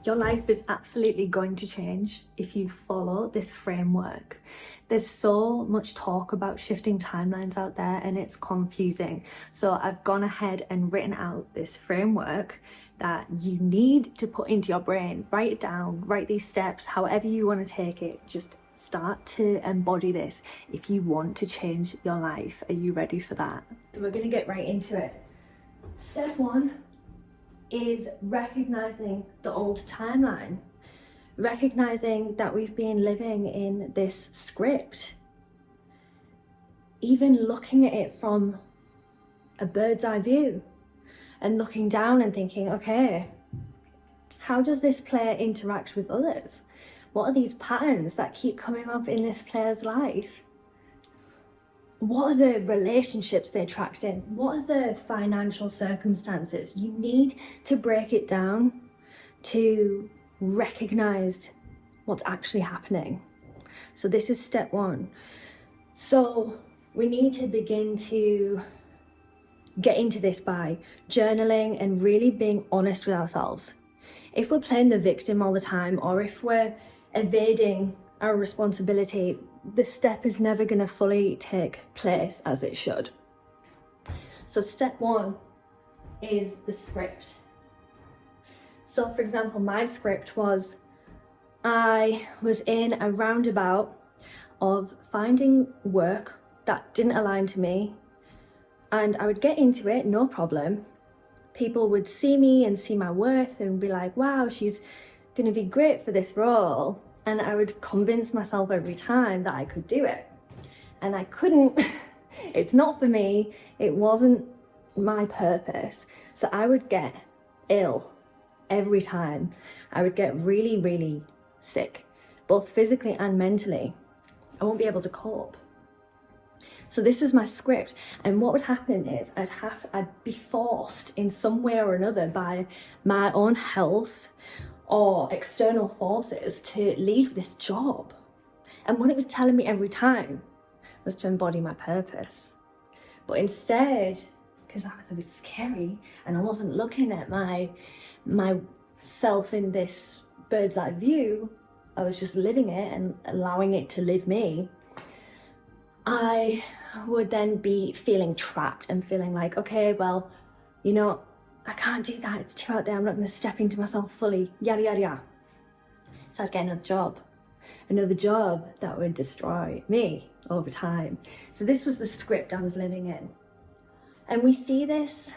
Your life is absolutely going to change if you follow this framework. There's so much talk about shifting timelines out there and it's confusing. So I've gone ahead and written out this framework that you need to put into your brain. Write it down, write these steps, however you want to take it. Just start to embody this if you want to change your life. Are you ready for that? So we're going to get right into it. Step one is recognizing the old timeline, recognizing that we've been living in this script, even looking at it from a bird's eye view and looking down and thinking, okay, how does this player interact with others? What are these patterns that keep coming up in this player's life? What are the relationships they attract in? What are the financial circumstances? You need to break it down to recognize what's actually happening. So this is step one. So we need to begin to get into this by journaling and really being honest with ourselves. If we're playing the victim all the time, or if we're evading our responsibility, the step is never going to fully take place as it should. So step one is the script. So for example, my script was, I was in a roundabout of finding work that didn't align to me, and I would get into it, no problem. People would see me and see my worth and be like, wow, she's going to be great for this role. And I would convince myself every time that I could do it. And I couldn't. It's not for me. It wasn't my purpose. So I would get ill every time. I would get really, really sick, both physically and mentally. I won't be able to cope. So this was my script. And what would happen is I'd be forced in some way or another by my own health or external forces to leave this job. And what it was telling me every time was to embody my purpose. But instead, because that was a bit scary and I wasn't looking at myself in this bird's eye view, I was just living it and allowing it to live me. I would then be feeling trapped and feeling like, okay, well, you know, I can't do that, it's too out there, I'm not going to step into myself fully, yada, yada, yada. So I'd get another job that would destroy me over time. So this was the script I was living in. And we see this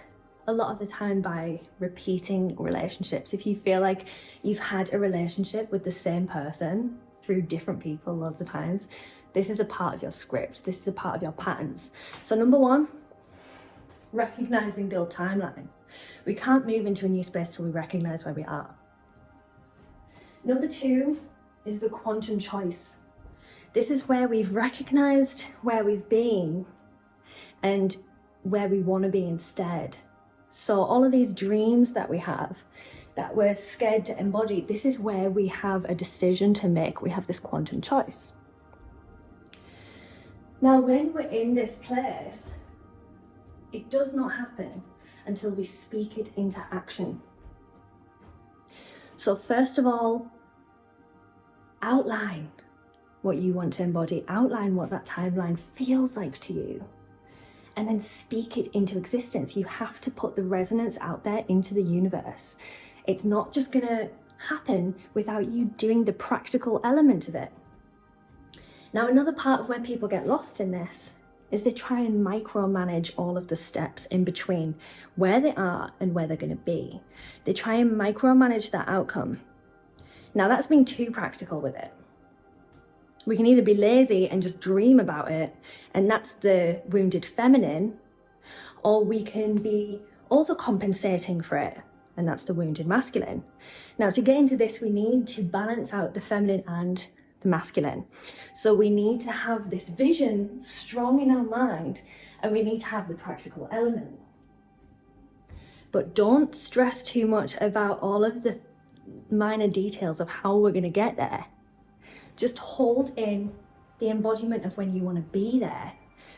a lot of the time by repeating relationships. If you feel like you've had a relationship with the same person through different people lots of times, this is a part of your script. This is a part of your patterns. So number one, recognizing the old timeline. We can't move into a new space till we recognize where we are. Number two is the quantum choice. This is where we've recognized where we've been and where we want to be instead. So all of these dreams that we have, that we're scared to embody, this is where we have a decision to make. We have this quantum choice. Now, when we're in this place, it does not happen until we speak it into action. So first of all, outline what you want to embody, outline what that timeline feels like to you, and then speak it into existence. You have to put the resonance out there into the universe. It's not just gonna happen without you doing the practical element of it. Now, another part of where people get lost in this is they try and micromanage all of the steps in between where they are and where they're going to be. They try and micromanage that outcome. Now, that's being too practical with it. We can either be lazy and just dream about it, and that's the wounded feminine, or we can be overcompensating for it, and that's the wounded masculine. Now, to get into this, we need to balance out the feminine and the masculine. So we need to have this vision strong in our mind, and we need to have the practical element. But don't stress too much about all of the minor details of how we're going to get there. Just hold in the embodiment of when you want to be there,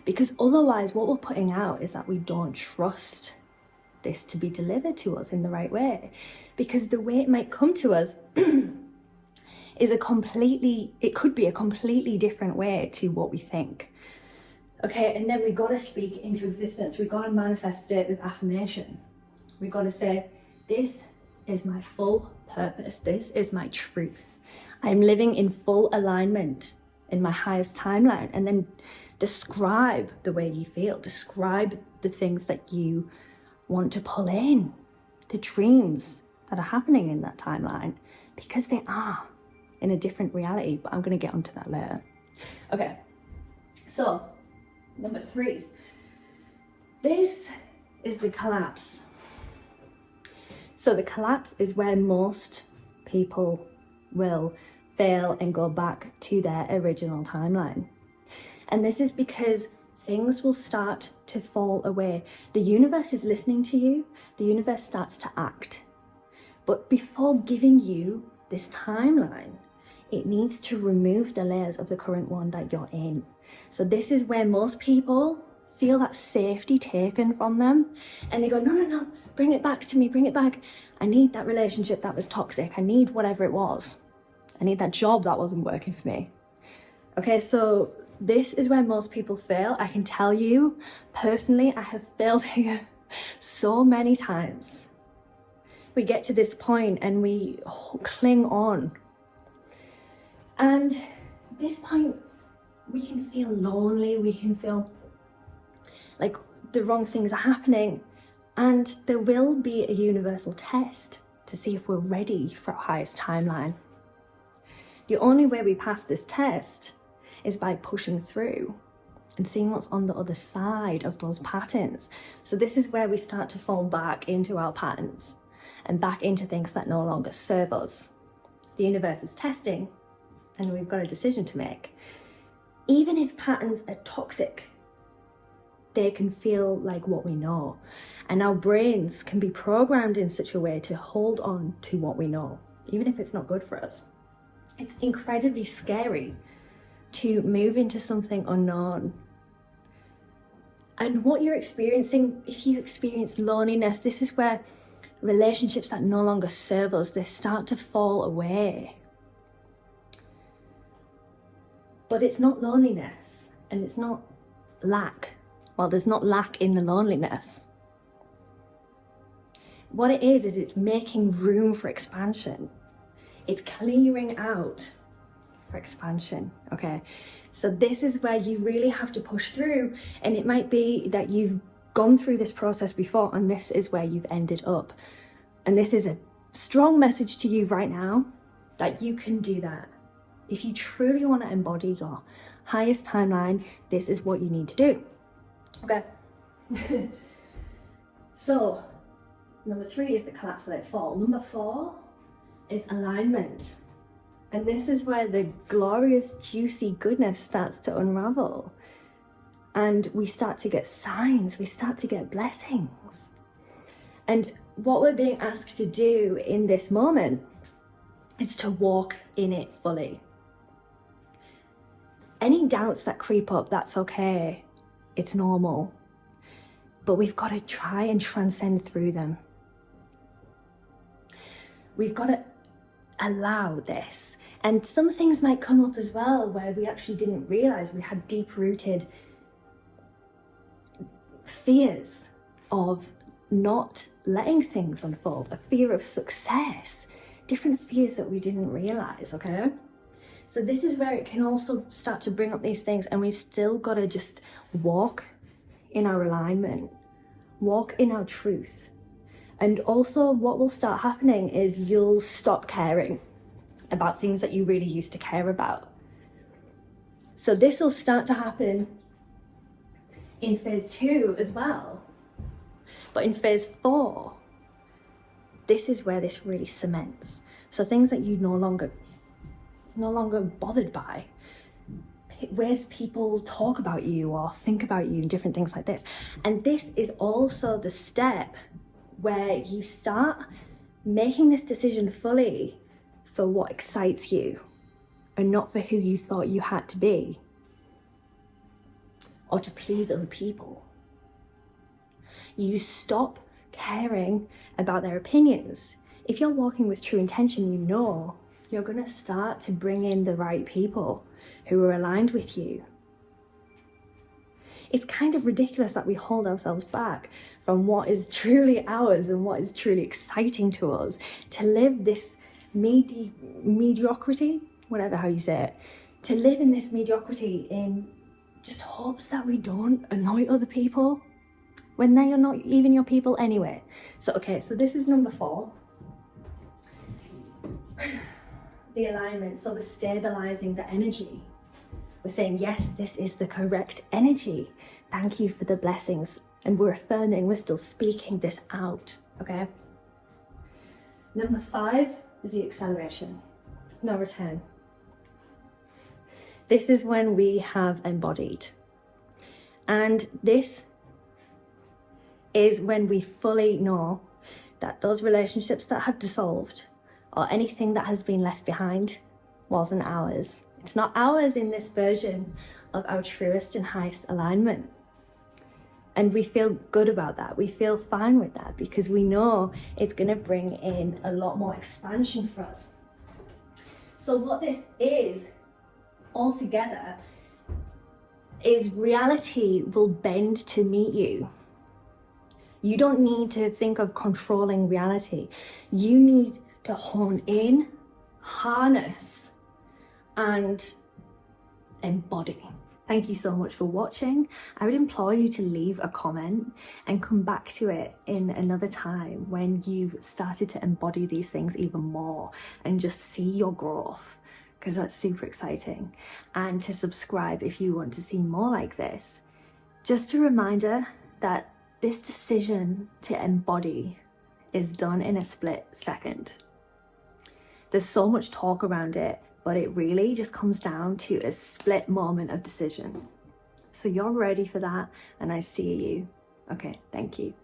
because otherwise what we're putting out is that we don't trust this to be delivered to us in the right way, because the way it might come to us is it could be a completely different way to what we think. Okay, and then we got to speak into existence. We got to manifest it with affirmation. We got to say, this is my full purpose. This is my truth. I'm living in full alignment in my highest timeline. And then describe the way you feel. Describe the things that you want to pull in, the dreams that are happening in that timeline, because they are in a different reality. But I'm going to get onto that later. Okay, so number 3. This is the collapse. So the collapse is where most people will fail and go back to their original timeline. And this is because things will start to fall away. The universe is listening to you. The universe starts to act. But before giving you this timeline, it needs to remove the layers of the current one that you're in. So this is where most people feel that safety taken from them, and they go, no, bring it back to me, bring it back. I need that relationship that was toxic. I need whatever it was. I need that job that wasn't working for me. Okay, so this is where most people fail. I can tell you, personally, I have failed here so many times. We get to this point and we cling on. And at this point, we can feel lonely, we can feel like the wrong things are happening, and there will be a universal test to see if we're ready for our highest timeline. The only way we pass this test is by pushing through and seeing what's on the other side of those patterns. So this is where we start to fall back into our patterns and back into things that no longer serve us. The universe is testing, and we've got a decision to make. Even if patterns are toxic, they can feel like what we know. And our brains can be programmed in such a way to hold on to what we know, even if it's not good for us. It's incredibly scary to move into something unknown. And what you're experiencing, if you experience loneliness, this is where relationships that no longer serve us, they start to fall away. But it's not loneliness, and it's not lack. Well, there's not lack in the loneliness. What it is it's making room for expansion. It's clearing out for expansion, okay? So this is where you really have to push through, and it might be that you've gone through this process before, and this is where you've ended up. And this is a strong message to you right now that you can do that. If you truly want to embody your highest timeline, this is what you need to do. Okay. So, number 3 is the collapse, let it fall. Number 4 is alignment. And this is where the glorious, juicy goodness starts to unravel. And we start to get signs, we start to get blessings. And what we're being asked to do in this moment is to walk in it fully. Any doubts that creep up, that's okay. It's normal. But we've got to try and transcend through them. We've got to allow this. And some things might come up as well where we actually didn't realize we had deep-rooted fears of not letting things unfold, a fear of success, different fears that we didn't realize, okay? So this is where it can also start to bring up these things, and we've still got to just walk in our alignment, walk in our truth. And also what will start happening is you'll stop caring about things that you really used to care about. So this will start to happen in phase 2 as well. But in phase 4, this is where this really cements. So things that you no longer bothered by, ways people talk about you or think about you and different things like this. And this is also the step where you start making this decision fully for what excites you and not for who you thought you had to be or to please other people. You stop caring about their opinions. If you're walking with true intention, you know you're going to start to bring in the right people who are aligned with you. It's kind of ridiculous that we hold ourselves back from what is truly ours and what is truly exciting to us, to live this mediocrity, whatever how you say it, to live in this mediocrity in just hopes that we don't annoy other people when they are not even your people anyway. So okay, so this is number 4. The alignment. So we're stabilizing the energy. We're saying, yes, this is the correct energy. Thank you for the blessings. And we're affirming, we're still speaking this out, okay? Number 5 is the acceleration. No return. This is when we have embodied. And this is when we fully know that those relationships that have dissolved or anything that has been left behind wasn't ours. It's not ours in this version of our truest and highest alignment. And we feel good about that. We feel fine with that because we know it's going to bring in a lot more expansion for us. So what this is altogether is reality will bend to meet you. You don't need to think of controlling reality. You need to hone in, harness, and embody. Thank you so much for watching. I would implore you to leave a comment and come back to it in another time when you've started to embody these things even more and just see your growth, because that's super exciting. And to subscribe if you want to see more like this. Just a reminder that this decision to embody is done in a split second. There's so much talk around it, but it really just comes down to a split moment of decision. So you're ready for that, and I see you. Okay, thank you.